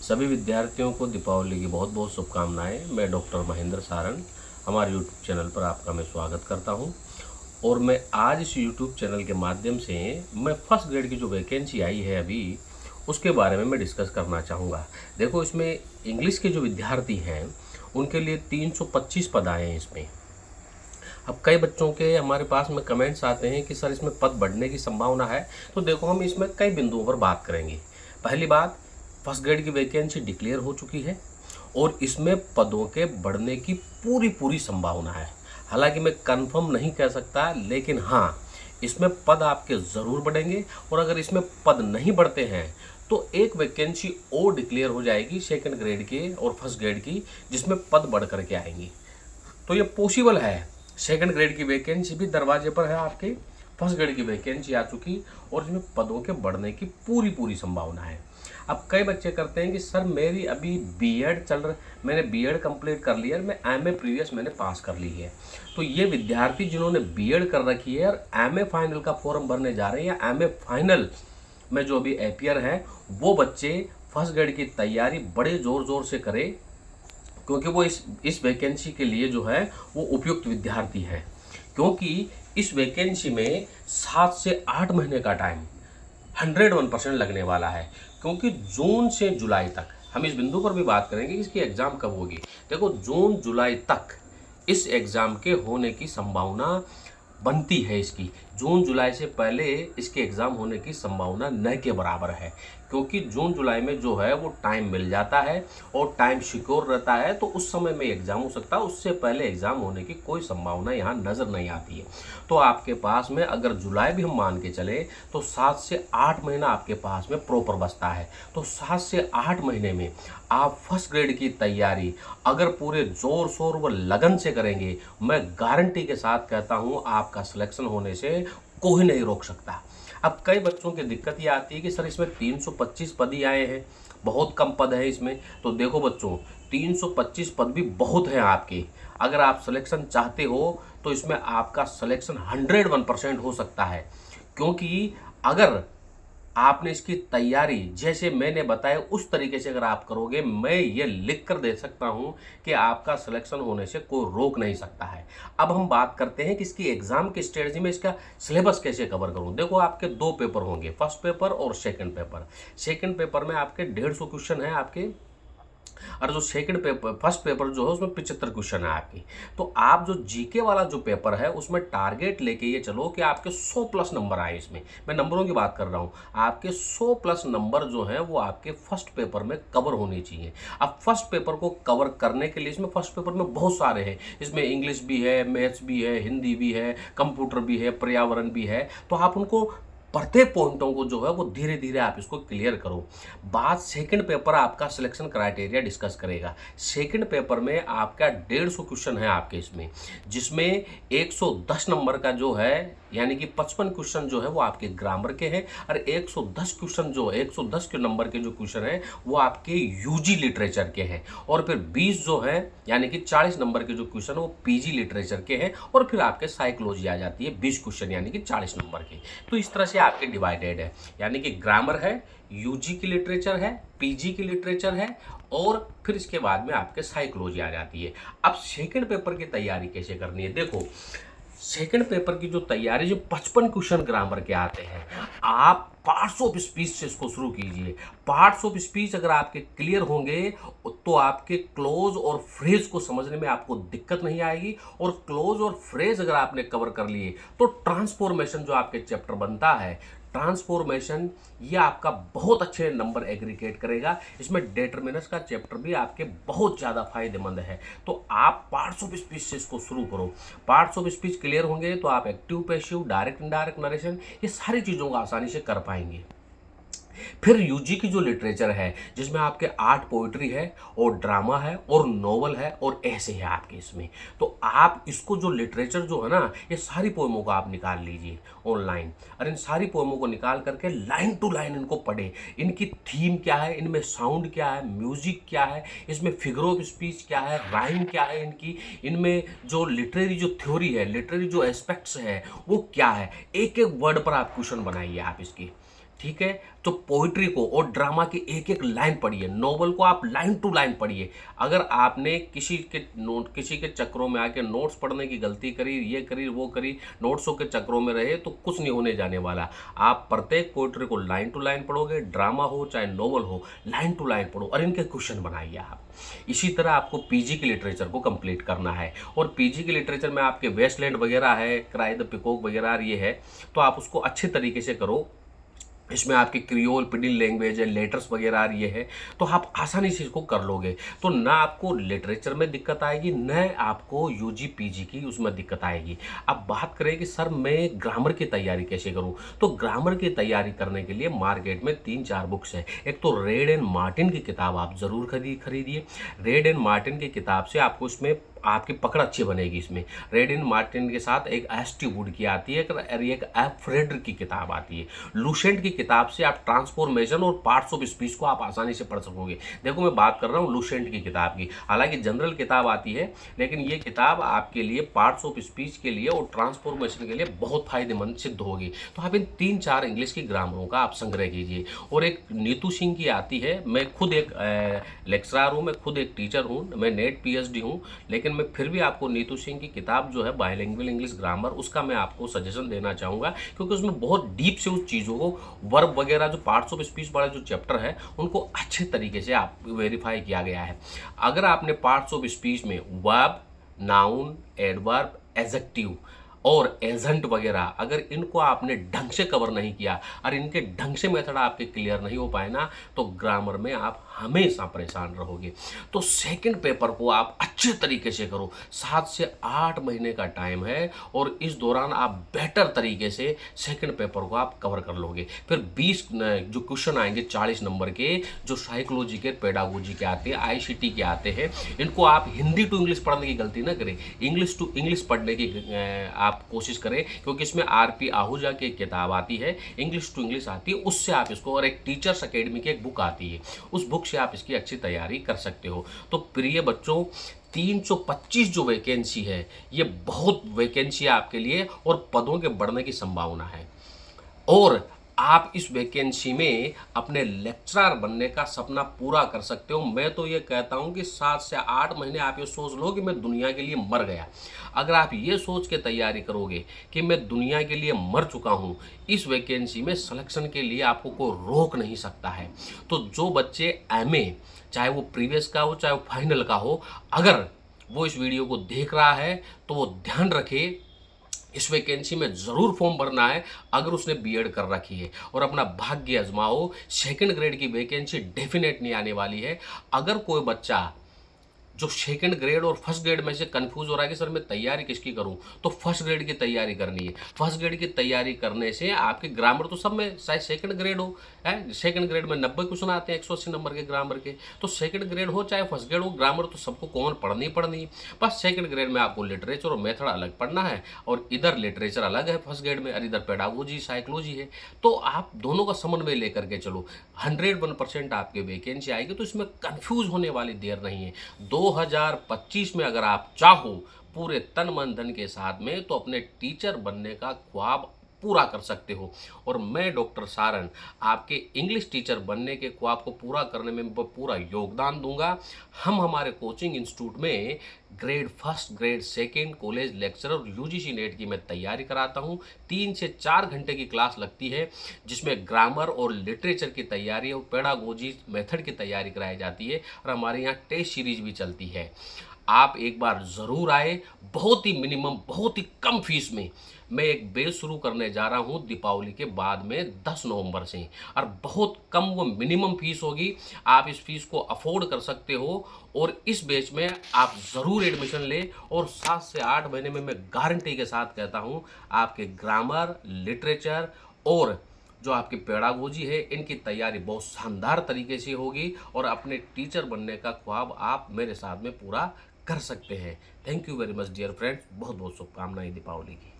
सभी विद्यार्थियों को दीपावली की बहुत बहुत शुभकामनाएं। मैं डॉक्टर महेंद्र सारंग, हमारे यूट्यूब चैनल पर आपका मैं स्वागत करता हूं। और मैं आज इस यूट्यूब चैनल के माध्यम से मैं फर्स्ट ग्रेड की जो वैकेंसी आई है अभी उसके बारे में मैं डिस्कस करना चाहूँगा। देखो, इसमें इंग्लिश के जो विद्यार्थी हैं उनके लिए 325 पद आए हैं इसमें। अब कई बच्चों के हमारे पास में कमेंट्स आते हैं कि सर इसमें पद बढ़ने की संभावना है। तो देखो, हम इसमें कई बिंदुओं पर बात करेंगे। पहली बात, फर्स्ट ग्रेड की वैकेंसी डिक्लेयर हो चुकी है और इसमें पदों के बढ़ने की पूरी पूरी संभावना है। हालांकि मैं कंफर्म नहीं कह सकता, लेकिन हाँ, इसमें पद आपके ज़रूर बढ़ेंगे। और अगर इसमें पद नहीं बढ़ते हैं तो एक वैकेंसी और डिक्लेयर हो जाएगी सेकंड ग्रेड के और फर्स्ट ग्रेड की, जिसमें पद बढ़ करके आएंगी। तो ये पॉसिबल है। सेकंड ग्रेड की वैकेंसी भी दरवाजे पर है आपके, फर्स्ट ग्रेड की वैकेंसी आ चुकी और इसमें पदों के बढ़ने की पूरी पूरी संभावना है। अब कई बच्चे करते हैं कि सर मेरी अभी बीएड चल रहा, मैंने बीएड कंप्लीट कर लिया, मैं एमए प्रीवियस मैंने पास कर ली है। तो ये विद्यार्थी जिन्होंने बीएड कर रखी है और एमए फाइनल का फॉर्म भरने जा रहे हैं या एमए फाइनल में जो अभी एपियर हैं, वो बच्चे फर्स्ट ग्रेड की तैयारी बड़े ज़ोर ज़ोर से करें, क्योंकि वो इस वैकेंसी के लिए जो है वो उपयुक्त विद्यार्थी हैं। क्योंकि इस वैकेंसी में 7 से 8 महीने का टाइम 101% लगने वाला है। क्योंकि जून से जुलाई तक, हम इस बिंदु पर भी बात करेंगे कि इसकी एग्ज़ाम कब होगी। देखो, जून जुलाई तक इस एग्ज़ाम के होने की संभावना बनती है इसकी। जून जुलाई से पहले इसके एग्ज़ाम होने की संभावना न के बराबर है, क्योंकि जून जुलाई में जो है वो टाइम मिल जाता है और टाइम सिक्योर रहता है, तो उस समय में एग्ज़ाम हो सकता है। उससे पहले एग्ज़ाम होने की कोई संभावना यहाँ नज़र नहीं आती है। तो आपके पास में अगर जुलाई भी हम मान के चले तो 7 से 8 महीना आपके पास में प्रॉपर बचता है। तो 7 से 8 महीने में आप फर्स्ट ग्रेड की तैयारी अगर पूरे ज़ोर शोर व लगन से करेंगे, मैं गारंटी के साथ कहता हूँ आपका सिलेक्शन होने से कोई नहीं रोक सकता। अब कई बच्चों की दिक्कत ये आती है कि सर इसमें 325 पद ही आए हैं, बहुत कम पद है इसमें। तो देखो बच्चों, 325 पद भी बहुत हैं आपके। अगर आप सिलेक्शन चाहते हो तो इसमें आपका सिलेक्शन 101% हो सकता है। क्योंकि अगर आपने इसकी तैयारी जैसे मैंने बताया उस तरीके से अगर आप करोगे, मैं ये लिख कर दे सकता हूँ कि आपका सिलेक्शन होने से कोई रोक नहीं सकता है। अब हम बात करते हैं कि इसकी एग्ज़ाम की स्ट्रेटजी में इसका सिलेबस कैसे कवर करूँ। देखो, आपके 2 पेपर होंगे, फर्स्ट पेपर और सेकंड पेपर। सेकंड पेपर में आपके 150 क्वेश्चन है आपके, और जो सेकंड पेपर फर्स्ट पेपर जो है उसमें 75 क्वेश्चन है आपकी। तो आप जो जीके वाला जो पेपर है उसमें टारगेट लेके ये चलो कि आपके 100 प्लस नंबर आए। इसमें मैं नंबरों की बात कर रहा हूँ। आपके 100 प्लस नंबर जो हैं वो आपके फर्स्ट पेपर में कवर होने चाहिए। अब फर्स्ट पेपर को कवर करने के लिए इसमें फर्स्ट पेपर में बहुत सारे हैं। इसमें इंग्लिश भी है, मैथ्स भी है, हिंदी भी है, कंप्यूटर भी है, पर्यावरण भी है। तो आप उनको प्रत्येक पॉइंटों को जो है वो धीरे धीरे आप इसको क्लियर करो। बात सेकंड पेपर आपका सिलेक्शन क्राइटेरिया डिस्कस करेगा। सेकंड पेपर में आपका 150 क्वेश्चन है आपके इसमें, जिसमें 110 नंबर का जो है, यानी कि 55 क्वेश्चन जो है वो आपके ग्रामर के हैं, और 110 क्वेश्चन जो 110 के नंबर के जो क्वेश्चन हैं वो आपके यूजी लिटरेचर के हैं, और फिर 20 जो है यानी कि 40 नंबर के जो क्वेश्चन वो पीजी लिटरेचर के हैं, और फिर आपके साइकोलॉजी आ जाती है 20 क्वेश्चन यानी कि 40 नंबर के। तो इस तरह से आपके डिवाइडेड है, यानी कि ग्रामर है, यूजी की लिटरेचर है, पीजी की लिटरेचर है, और फिर इसके बाद में आपके साइकोलॉजी आ जाती है। अब सेकंड पेपर की तैयारी कैसे करनी है। देखो, सेकंड पेपर की जो तैयारी, जो 55 क्वेश्चन ग्रामर के आते हैं, आप पार्ट्स ऑफ स्पीच से इसको शुरू कीजिए। पार्ट्स ऑफ स्पीच अगर आपके क्लियर होंगे तो आपके क्लोज और फ्रेज को समझने में आपको दिक्कत नहीं आएगी, और क्लोज और फ्रेज अगर आपने कवर कर लिए तो ट्रांसफॉर्मेशन जो आपके चैप्टर बनता है, ट्रांसफॉर्मेशन, ये आपका बहुत अच्छे नंबर एग्रीगेट करेगा। इसमें डिटरमिनर्स का चैप्टर भी आपके बहुत ज़्यादा फायदेमंद है। तो आप पार्ट्स ऑफ स्पीच से इसको शुरू करो। पार्ट्स ऑफ स्पीच क्लियर होंगे तो आप active, passive, direct, indirect narration, ये सारी चीज़ों को आसानी से कर पाएंगे। फिर यूजी की जो लिटरेचर है, जिसमें आपके आर्ट, पोइट्री है, और ड्रामा है, और नोवेल है, और ऐसे है आपके इसमें। तो आप इसको जो लिटरेचर जो है ना, ये सारी पोएमों को आप निकाल लीजिए ऑनलाइन, और इन सारी पोएमों को निकाल करके लाइन टू लाइन इनको पढ़े। इनकी थीम क्या है, इनमें साउंड क्या है, म्यूजिक क्या है, इसमें फिगर ऑफ स्पीच क्या है, राइम क्या है इनकी, इनमें जो लिटरेरी जो थ्योरी है, लिटरेरी जो एस्पेक्ट्स है वो क्या है। एक एक वर्ड पर आप क्वेश्चन बनाइए आप इसकी। ठीक है। तो पोइट्री को और ड्रामा की एक एक लाइन पढ़िए, नोवेल को आप लाइन टू लाइन पढ़िए। अगर आपने किसी के चक्रों में आके नोट्स पढ़ने की गलती करी, ये करी वो करी, नोट्सों के चक्रों में रहे, तो कुछ नहीं होने जाने वाला। आप प्रत्येक पोइट्री को लाइन टू लाइन पढ़ोगे, ड्रामा हो चाहे नोवेल हो, लाइन टू लाइन पढ़ो और इनके क्वेश्चन बनाइए आप। इसी तरह आपको पीजी के लिटरेचर को कंप्लीट करना है, और पीजी के लिटरेचर में आपके वेस्टलैंड वगैरह है, क्राई द पिकॉक वगैरह ये है, तो आप उसको अच्छे तरीके से करो। इसमें आपकी क्रियोल पिडिल लैंग्वेज है, लेटर्स वगैरह आ रही है, तो आप आसानी से इसको कर लोगे। तो ना आपको लिटरेचर में दिक्कत आएगी, न आपको यूजी पीजी की उसमें दिक्कत आएगी। अब बात करें कि सर मैं ग्रामर की तैयारी कैसे करूं, तो ग्रामर की तैयारी करने के लिए मार्केट में 3-4 बुक्स हैं। एक तो रेड एंड मार्टिन की किताब आप ज़रूर खरीदिए। रेड एंड मार्टिन की किताब से आपको इसमें आपकी पकड़ अच्छी बनेगी। इसमें रेड एंड मार्टिन के साथ एक एस.टी. वुड की आती है, एक एफ. फ्रेडरिक की किताब आती है। लूसेंट की किताब से आप ट्रांसफॉर्मेशन और पार्ट्स ऑफ स्पीच को आप आसानी से पढ़ सकोगे। देखो मैं बात कर रहा हूँ लूसेंट की किताब की, हालांकि जनरल किताब आती है, लेकिन ये किताब आपके लिए पार्ट्स ऑफ स्पीच के लिए और ट्रांसफॉर्मेशन के लिए बहुत फायदेमंद सिद्ध होगी। तो आप इन 3-4 इंग्लिश की ग्रामरों का आप संग्रह कीजिए। और एक नीतू सिंह की आती है, मैं खुद एक लेक्चरर हूँ, मैं खुद एक टीचर हूँ, मैं नेट PhD हूँ, लेकिन मैं फिर भी आपको नीतू सिंह की किताब जो है बायलिंगुअल इंग्लिश ग्रामर, उसका मैं आपको सजेशन देना चाहूँगा, क्योंकि उसमें बहुत डीप से उस चीज़ों को, वर्ब वगैरह जो पार्ट्स ऑफ स्पीच वाला जो चैप्टर है, उनको अच्छे तरीके से आप वेरीफाई किया गया है। अगर आपने पार्ट्स ऑफ स्पीच में वर्ब, नाउन, एडवर्ब, एडजेक्टिव और एजेंट वगैरह, अगर इनको आपने ढंग से कवर नहीं किया और इनके ढंग से मेथड आपके क्लियर नहीं हो पाए ना, तो ग्रामर में आप हमेशा परेशान रहोगे। तो सेकंड पेपर को आप अच्छे तरीके से करो। 7 से 8 महीने का टाइम है, और इस दौरान आप बेटर तरीके से सेकंड पेपर को आप कवर कर लोगे। फिर 20 जो क्वेश्चन आएंगे 40 नंबर के, जो साइकोलॉजी के, पेडागोजी के आते हैं, ICT के आते हैं, इनको आप हिंदी टू इंग्लिश पढ़ने की गलती ना करें, इंग्लिश टू इंग्लिश पढ़ने की आप कोशिश करें, क्योंकि इसमें RP आहूजा की एक किताब आती है, इंग्लिश टू इंग्लिश आती है, उससे आप इसको, और एक टीचर्स अकेडमी की एक बुक आती है, उस बुक से आप इसकी अच्छी तैयारी कर सकते हो। तो प्रिय बच्चों, 325 जो वैकेंसी है, ये बहुत वैकेंसी है आपके लिए, और पदों के बढ़ने की संभावना है, और आप इस वैकेंसी में अपने लेक्चरर बनने का सपना पूरा कर सकते हो। मैं तो ये कहता हूँ कि 7 से 8 महीने आप ये सोच लो कि मैं दुनिया के लिए मर गया। अगर आप ये सोच के तैयारी करोगे कि मैं दुनिया के लिए मर चुका हूँ, इस वैकेंसी में सिलेक्शन के लिए आपको कोई रोक नहीं सकता है। तो जो बच्चे MA, चाहे वो प्रीवियस का हो चाहे वो फाइनल का हो, अगर वो इस वीडियो को देख रहा है तो वो ध्यान रखे, इस वैकेंसी में ज़रूर फॉर्म भरना है अगर उसने B.Ed कर रखी है, और अपना भाग्य आजमाओ। सेकंड ग्रेड की वैकेंसी डेफिनेट नहीं आने वाली है। अगर कोई बच्चा जो सेकंड ग्रेड और फर्स्ट ग्रेड में से कंफ्यूज हो रहा है कि सर मैं तैयारी किसकी करूं, तो फर्स्ट ग्रेड की तैयारी करनी है। फर्स्ट ग्रेड की तैयारी करने से आपके ग्रामर तो सब में, चाहे सेकंड ग्रेड हो, है सेकंड ग्रेड में 90 क्वेश्चन आते हैं 180 नंबर के ग्रामर के, तो सेकंड ग्रेड हो चाहे फर्स्ट ग्रेड हो, ग्रामर तो सबको कॉमन पढ़नी है। बस सेकंड ग्रेड में आपको लिटरेचर और मेथड अलग पढ़ना है, और इधर लिटरेचर अलग है फर्स्ट ग्रेड में, और इधर पेडागोजी साइकोलॉजी है। तो आप दोनों का समन्वय लेकर के चलो, 101% आपके वैकेंसी आएगी। तो इसमें कन्फ्यूज होने वाली देर नहीं है। 2025 में अगर आप चाहो पूरे तन मन धन के साथ में, तो अपने टीचर बनने का ख्वाब पूरा कर सकते हो। और मैं डॉक्टर सारन आपके इंग्लिश टीचर बनने के ख्वाब को पूरा करने में पूरा योगदान दूंगा। हम हमारे कोचिंग इंस्टीट्यूट में grade first, grade second, college lecturer और UGC नेट की मैं तैयारी कराता हूँ। 3 से 4 घंटे की क्लास लगती है, जिसमें ग्रामर और लिटरेचर की तैयारी और पेडागोजी मेथड की तैयारी कराई जाती है, और हमारे यहाँ टेस्ट सीरीज भी चलती है। आप एक बार ज़रूर आए। बहुत ही मिनिमम, बहुत ही कम फीस में मैं एक बैच शुरू करने जा रहा हूँ दीपावली के बाद में 10 नवंबर से, और बहुत कम वो मिनिमम फीस होगी, आप इस फीस को अफोर्ड कर सकते हो। और इस बैच में आप ज़रूर एडमिशन लें, और 7 से 8 महीने में मैं गारंटी के साथ कहता हूँ आपके ग्रामर, लिटरेचर और जो आपकी पेडागोजी है, इनकी तैयारी बहुत शानदार तरीके से होगी, और अपने टीचर बनने का ख्वाब आप मेरे साथ में पूरा कर सकते हैं। Thank you very much dear friends, बहुत बहुत शुभकामनाएं दीपावली की।